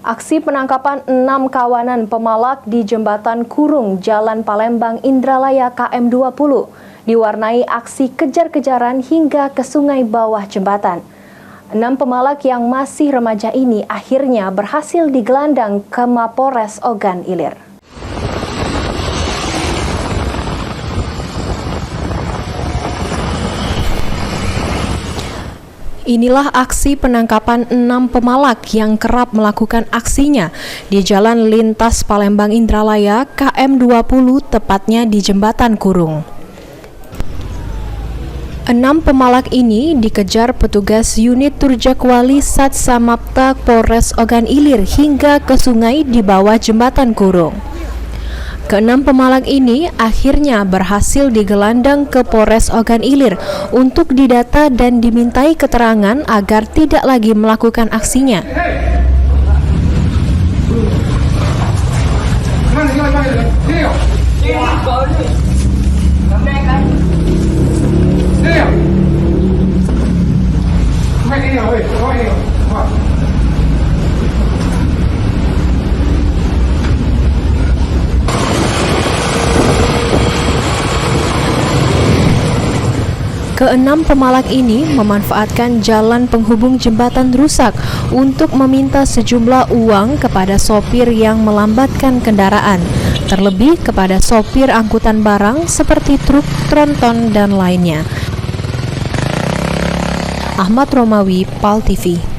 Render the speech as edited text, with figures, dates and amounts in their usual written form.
Aksi penangkapan 6 kawanan pemalak di Jembatan Kurung Jalan Palembang Indralaya KM20 diwarnai aksi kejar-kejaran hingga ke sungai bawah jembatan. 6 pemalak yang masih remaja ini akhirnya berhasil digelandang ke Mapores Ogan Ilir. Inilah aksi penangkapan 6 pemalak yang kerap melakukan aksinya di Jalan Lintas Palembang Indralaya KM20, tepatnya di Jembatan Kurung. 6 pemalak ini dikejar petugas unit Turjakwali Satsamapta Polres Ogan Ilir hingga ke sungai di bawah Jembatan Kurung. Keenam pemalak ini akhirnya berhasil digelandang ke Polres Ogan Ilir untuk didata dan dimintai keterangan agar tidak lagi melakukan aksinya. Keenam pemalak ini memanfaatkan jalan penghubung jembatan rusak untuk meminta sejumlah uang kepada sopir yang melambatkan kendaraan, terlebih kepada sopir angkutan barang seperti truk, tronton, dan lainnya. Ahmad Romawi, PAL TV.